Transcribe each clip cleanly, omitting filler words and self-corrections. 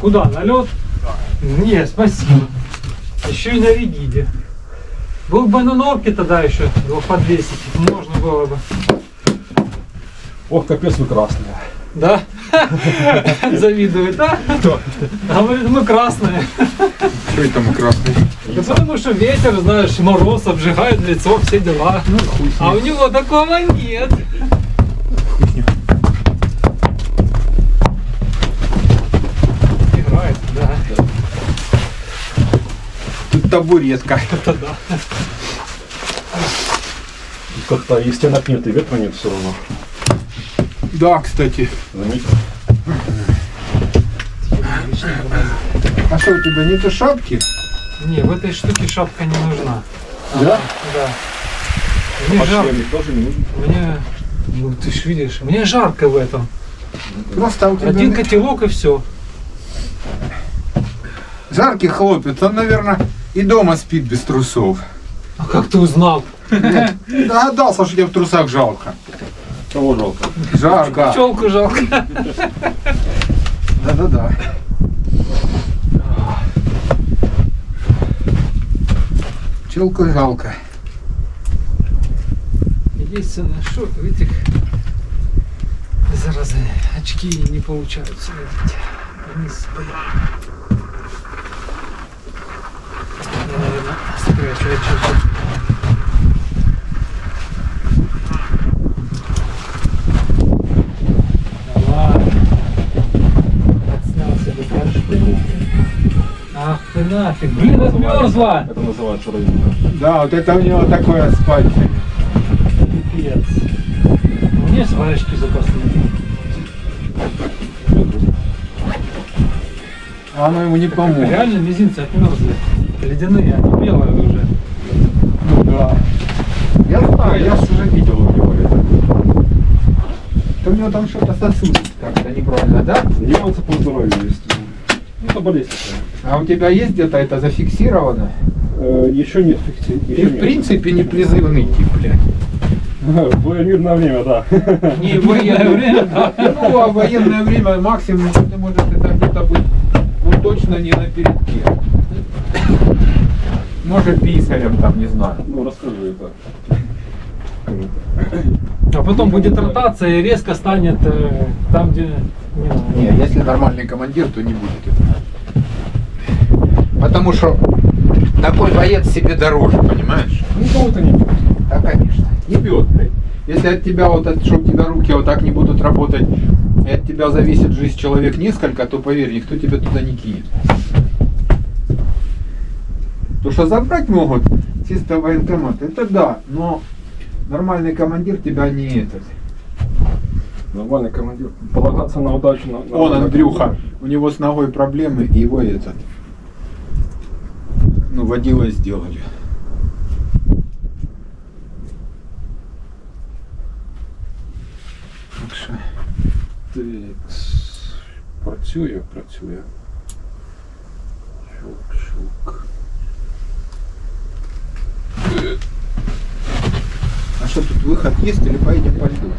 Куда? На лед? Да. Не, спасибо. Еще и на ригиде. Был бы на норке тогда еще, его подвесить, можно было бы. Ох, капец вы красные. Да? Завидует, да? Говорит, мы красные. Что это мы красные? Да потому что ветер, знаешь, мороз обжигает лицо, все дела. Ну, хуй с ним. А у него такого нет. Играет, да. Тут табуретка. Это да. Как-то и стенок нет, и ветра нет все равно. Да, кстати. Заметил? А что, у тебя нету шапки? Не, в этой штуке шапка не нужна. Да? Да. Мне А жарко. шлемик тоже не нужен? Мне, ну ты ж видишь, мне жарко в этом. Просто у тебя Один котелок и все. жаркий хлопец. Он, наверное, и дома спит без трусов. А как ты узнал? Догадался, что тебе в трусах жалко. Кого жалко? Жарко. Пчелку жалко. Да-да-да. Пчелку жалко. Единственное, что в этих заразы очки не получаются надеть. Вниз спадают. Я, наверное, спрячу очки. Давай. Отснял себе кашку. Ах ты нафиг. Блин, отмерзла. Это называют шаровинка. Да, вот это у него такое с пальцами. Пипец. У меня есть варежки запасные. А оно ему не поможет. Реально мизинцы отмерзли. Ледяные, они белые уже. Ну да. Я знаю, я же уже видел у него это. То у него там что-то сосудит как-то неправильно, да? Нюансы по здоровью есть. Ну, это болезнь такая. А у тебя есть где-то это зафиксировано? Еще нет фиксии. Ты в принципе не призывный тип, блядь. В мирное время, да. Не в военное время, да. Ну, а в военное время максимум ты можешь это где-то быть, ну точно не на передке. Может писарем там, не знаю. Ну, расскажи это. А потом будет ротация и резко станет там, где не надо. Не, если нормальный командир, то не будет этого. Потому что такой боец себе дороже, понимаешь? Никого-то не будет. Да, конечно. Не бьет, блядь. Если от тебя вот, чтобы у тебя руки вот так не будут работать, и от тебя зависит жизнь человек несколько, то поверь, никто тебя туда не кинет. То, что забрать могут чисто военкомат, это да, но нормальный командир тебя не этот. Нормальный командир. Полагаться на удачу. Он, Андрюха, у него с ногой проблемы, и его этот, ну, водилой сделали. Так що, Так, працює. Щелк. а что тут выход есть или поедем по льду?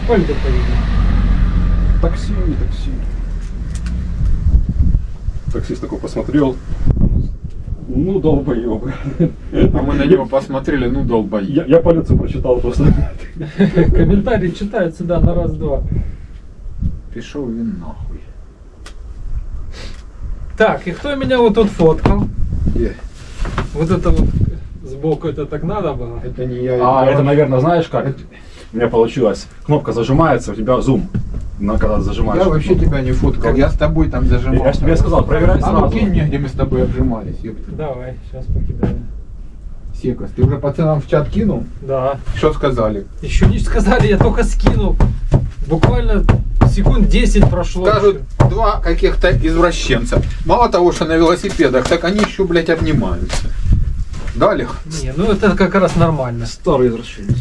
Пойду поедем. Такси. Таксист такой посмотрел. Ну, долбоёбы. А мы на него посмотрели, ну долбоеб. Я по лицу прочитал просто. Комментарии читаются, да, на раз-два. Пішов він нахуй. Так, и кто меня вот тут фоткал? Где? Вот это вот сбоку, это так надо было? Это не я. А это, наверное, знаешь как? У меня получилось. Кнопка зажимается, у тебя зум. Когда зажимаешь. Я вообще тебя не фоткал, я с тобой там зажимал. Я же тебе сказал, проверяй А ну сразу. кинь мне, где мы с тобой обжимались, ёпта. Давай, сейчас покидаем. Секас, ты уже пацанам в чат кинул? Да. Что сказали? Еще не сказали, я только скинул. Буквально секунд 10 прошло. Скажут, два каких-то извращенца. Мало того, что на велосипедах, так они еще, блядь, обнимаются. Дали? Не, ну это как раз нормально. Старый извращенец.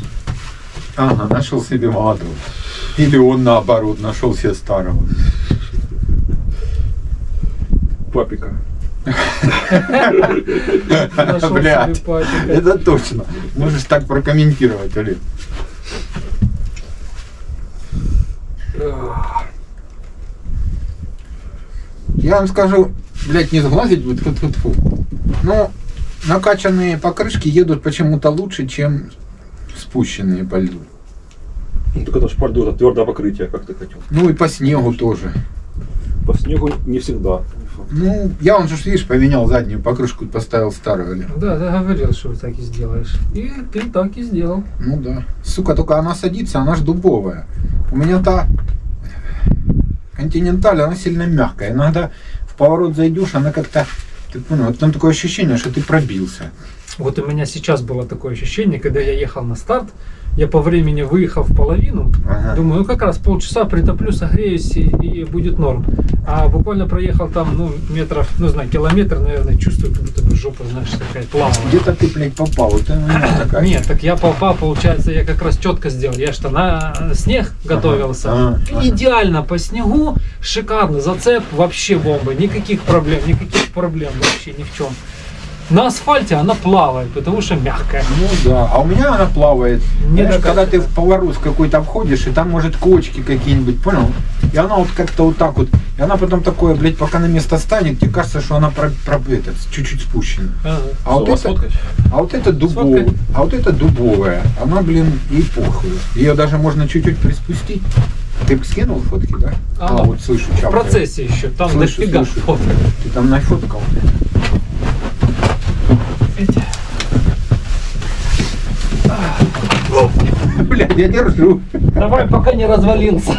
Ага, нашел себе молодого. Или он наоборот нашел себе старого. Папика. Нашел Блядь, себе папика. это точно. Можешь так прокомментировать, Олег. Я вам скажу, блядь, не сглазить будет, фу-фу-фу. Но накачанные покрышки едут почему-то лучше, чем спущенные по льду. Ну, так это ж по льду, это твердое покрытие, как ты хотел. Ну и по снегу тоже. По снегу не всегда. Ну, я вон же, видишь, поменял заднюю покрышку и поставил старую. Олег. Да, говорил, что так и сделаешь. И ты так и сделал. Ну да. Сука, только она садится, она ж дубовая. У меня та континенталь, она сильно мягкая. Иногда в поворот зайдешь, она как-то, ты понял, вот там такое ощущение, что ты пробился. Вот у меня сейчас было такое ощущение, когда я ехал на старт, я по времени выехал в половину, Ага. думаю, ну как раз полчаса притоплю, согреюсь и будет норм. А буквально проехал там, ну, метров, ну, знаю, километр, наверное, чувствую, как будто бы жопа, знаешь, такая плавала. Где-то ты, блядь, попал. Вот это у меня такая. Нет, так я попал, получается, я как раз четко сделал. Я что, на снег готовился. Ага. Идеально по снегу, шикарно, зацеп, вообще бомба, никаких проблем вообще ни в чем. На асфальте она плавает, потому что мягкая. Ну да, а у меня она плавает. Не Знаешь, докатывается. когда ты в поворот какой-то обходишь, и там, может, кочки какие-нибудь, понял? И она вот как-то вот так вот. И она потом такое, блядь, пока на место станет, тебе кажется, что она чуть-чуть спущена. Ага. А вот, это, Сфоткать? а вот это дубовая. Она, блин, и похуй. Ее даже можно чуть-чуть приспустить. Ты б скинул фотки, да? Ага. Вот слышу, В чапает. процессе еще, там Слышу, дофига слышу. фоток. Ты там нафоткал? Эти. Блядь, я держу. Давай, пока не развалился.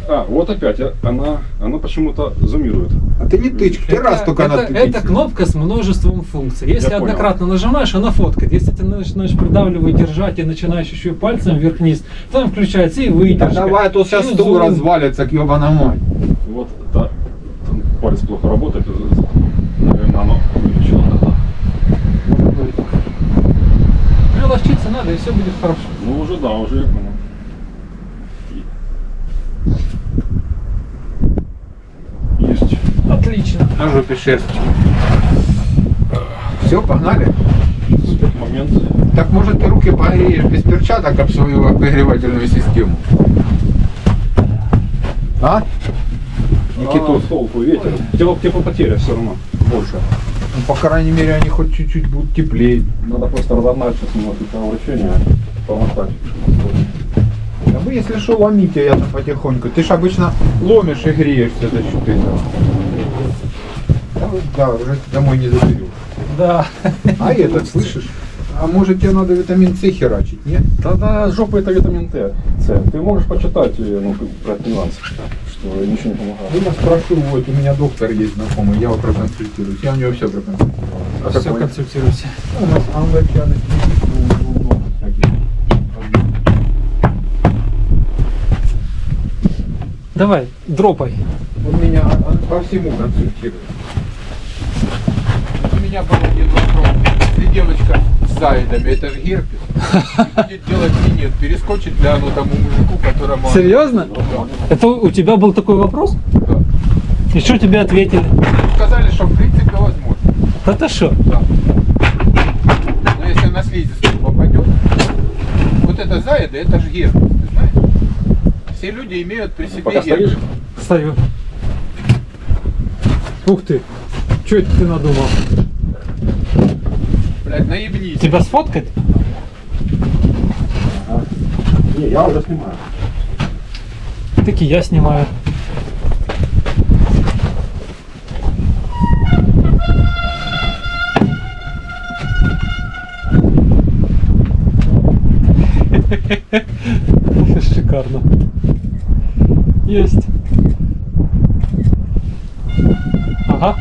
А, вот опять, она почему-то зумирует. А ты не тычь, ты раз только она тычется. Это кнопка с множеством функций. Если Я понял. однократно нажимаешь, она фоткает. Если ты начинаешь придавливать, держать и начинаешь еще и пальцем вверх-вниз, то там включается и Да выдержка. давай, а то сейчас и стул зум. развалится, к ёбана мать. Вот, да, там палец плохо работает, наверное, оно вылечило тогда. Приловчиться надо, и все будет хорошо. Ну уже да, уже я понял. Есть. Отлично. На жопе шерсть. Все, погнали. Момент. Так может ты руки погреешь без перчаток об свою обогревательную систему? А? Никитос. Толку, ветер. Теплопотеря все равно больше. Ну, по крайней мере, они хоть чуть-чуть будут теплее. Надо просто разогнать сейчас немножко вращения, помотать. А вы, если что, ломите я там потихоньку. Ты ж обычно ломишь и греешься за счет этого. Да, уже домой не заберешь. Да. А этот, слышишь? А может тебе надо витамин С херачить, нет? Тогда жопа это витамин С. Ты можешь почитать ну, про этот нюанс, что ничего не помогает. Я спрошу, вот у меня доктор есть знакомый, я его проконсультируюсь. Я у него все проконсультирую. А Все, какой? консультируйся. У нас англичаны всякие. Давай, дропай. Он меня по всему консультирует. У меня был один вопрос. Если девочка с заидами, это же герпес. И будет делать минет, перескочит ли оно тому мужику, которому... оно- Серьезно? Да. Это у тебя был такой вопрос? Да. И что тебе ответили? Сказали, что в принципе возможно. Да ты что? Да. Но если на слизистую попадет, вот это заиды, это же герпес, ты знаешь? Все люди имеют при себе Пока герпес. стоишь? Стою. Ух ты. Что это ты надумал? Блядь, наебнись. Тебя сфоткать? Не, я уже снимаю. Так и я снимаю. Шикарно. Есть. Ага.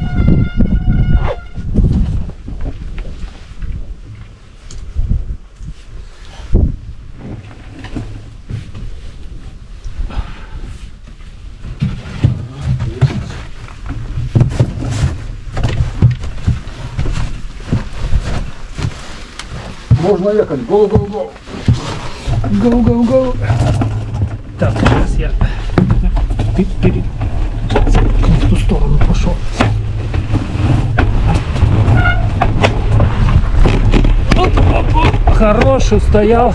Можно ехать. Go. Go, go, go. Так, сейчас я в ту сторону пошел. Оп, оп, оп. Хороший стоял.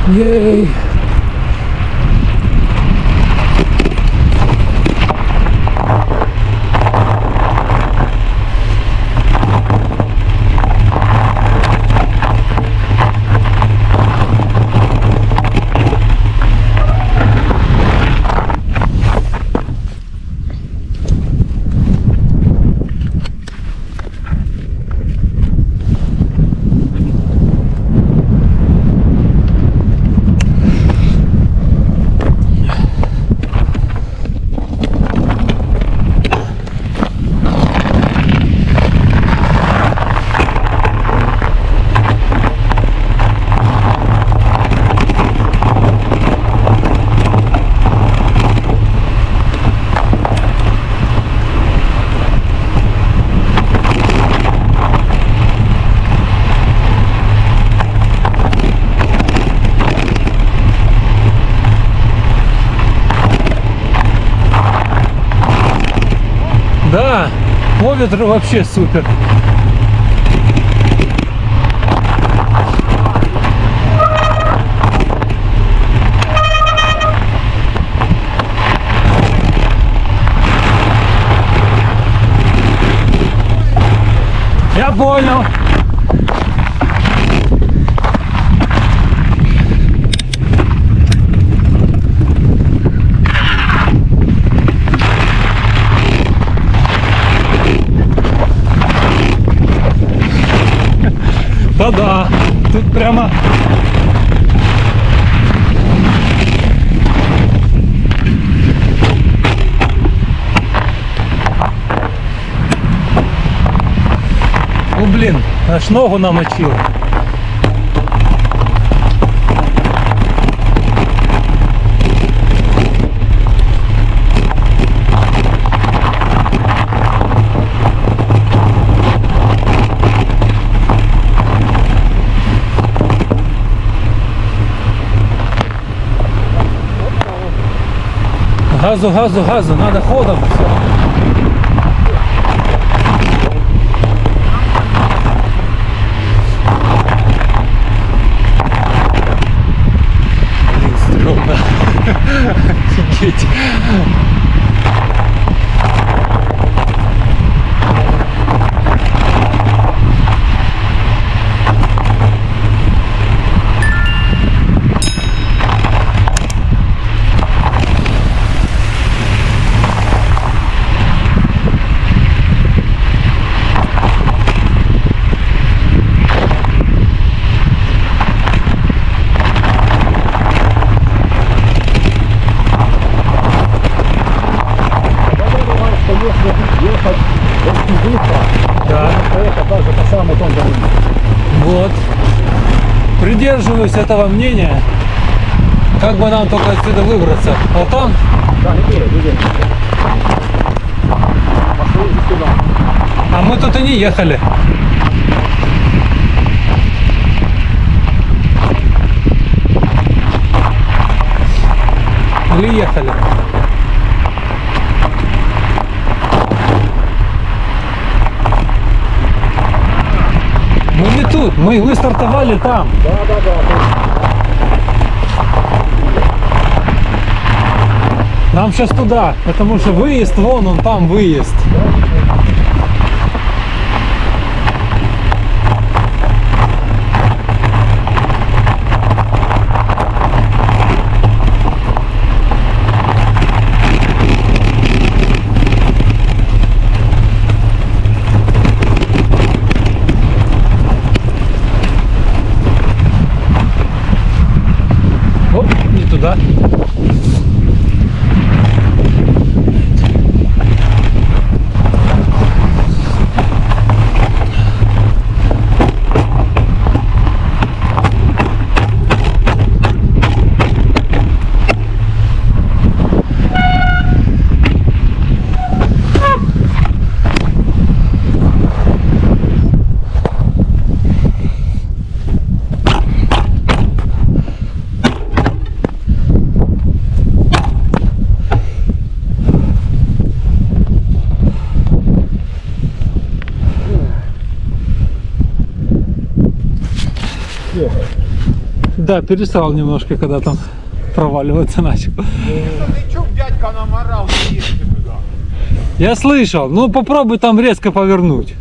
Ей. Да, по ветру вообще супер. Я понял. Да-да, тут прямо... О, блин, аж ногу намочил. Газу, газу, газу, надо ходом. Блин, стрёмно. Офигеть. Да. Вот. Придерживаюсь этого мнения. Как бы нам только отсюда выбраться. Вот там. А мы тут и не ехали. Или ехали? Мы не тут, мы выстартовали там. Нам сейчас туда, потому что выезд вон, он там выезд. Оп, не туда. Да, перестал немножко, когда там проваливаться начал. Ты чё, дядька, наморал, не едешь туда? Я слышал, ну попробуй там резко повернуть.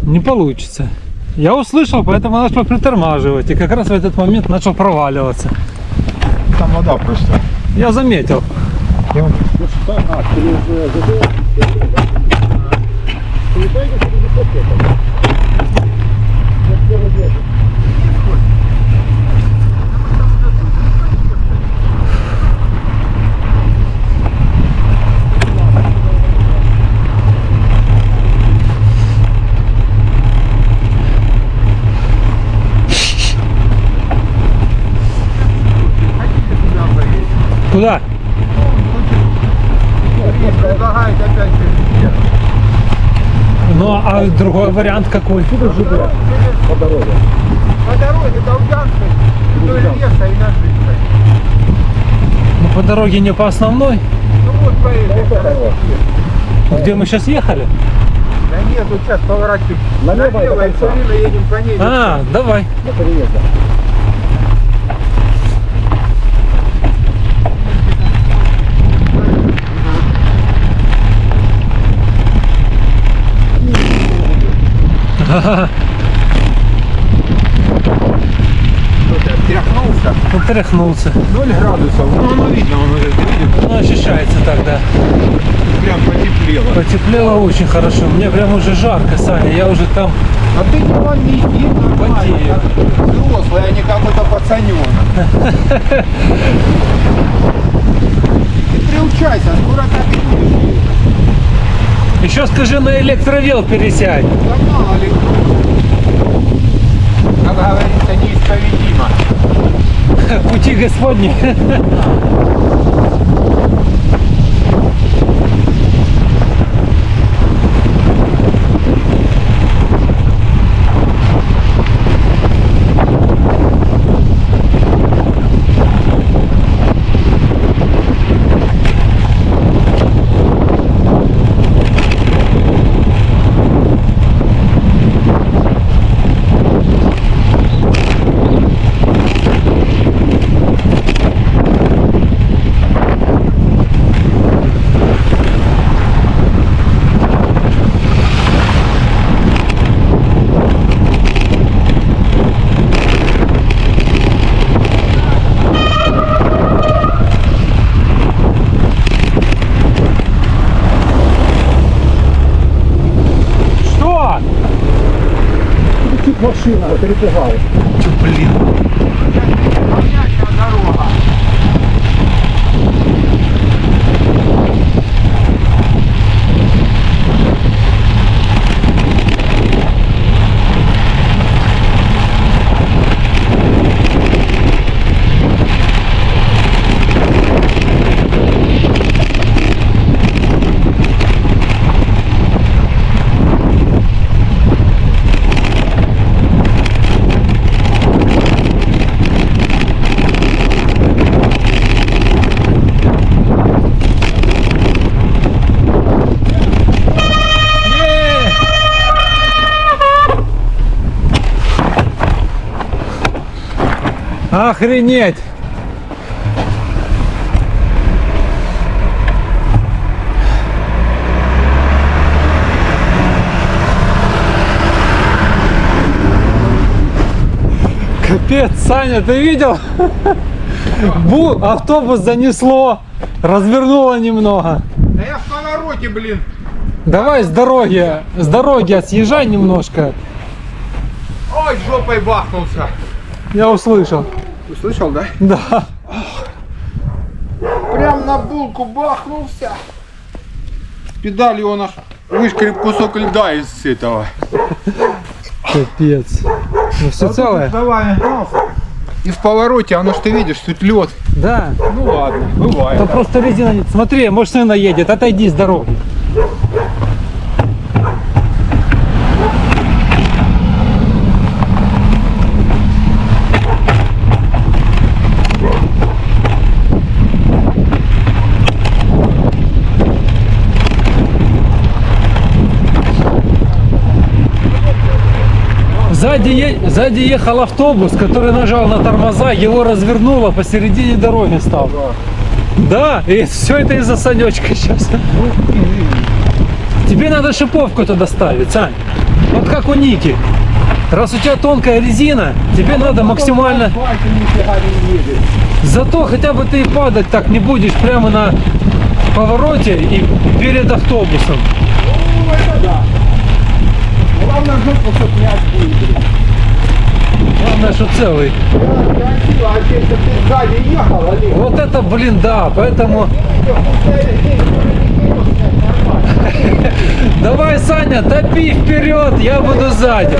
Не получится. Я услышал, поэтому начал притормаживать. И как раз в этот момент начал проваливаться. Там вода просто. Я заметил. Куда? Предлагает опять через. Ну а другой вариант какой? По дороге. По дороге до Луганской, вдоль леса и на Житской. Ну по дороге не по основной. Ну вот по этой стороне. Где мы сейчас ехали? Да нет, вот сейчас поворачиваем Налево и до и конца. все время едем по ней. А, давай. До переезда. Тряхнулся. Потряхнулся. 0 градусов. Ну, оно видно, он уже, ты видишь, Ну, ощущается так, да. прям потеплело. Потеплело очень хорошо. Мне прям уже жарко, Саня. Я уже там А ты не ломись, едь нормально, потею. как взрослый, а не какой-то пацаненок. Ты приучайся, скоро так и будешь. Еще скажи, на электровел пересядь. Да мало ли. Как говорится, неисповедимо. Пути Господни. Что? Чуть машина перепугала. Блин. Горячая дорога. Охренеть! Капец, Саня, ты видел? Автобус занесло, развернуло немного. Да я в повороте, блин. Давай с дороги съезжай немножко. Ой, жопой бахнулся. Я услышал. Услышал, да? Да. Прям на булку бахнулся. Педали он аж выскреб кусок льда из этого. Капец. Ну все целое? Давай. И в повороте, оно что видишь, тут лед. Да. Ну ладно, бывает. Там просто резина нет. Смотри, может, сына едет, отойди с дороги. Сзади ехал автобус, который нажал на тормоза, его развернуло, посередине дороги стал. Да, и все это из-за Санечка сейчас. Тебе надо шиповку туда ставить, Сань. Вот как у Ники. Раз у тебя тонкая резина, тебе надо максимально... Зато хотя бы ты и падать так не будешь прямо на повороте и перед автобусом. Ну, это да. Главное, жопу чтоб не отбили. Главное, что целый. Красиво, а если ты сзади ехал, Олег. Вот это, блин, да, поэтому... Давай, Саня, топи вперед, я буду сзади.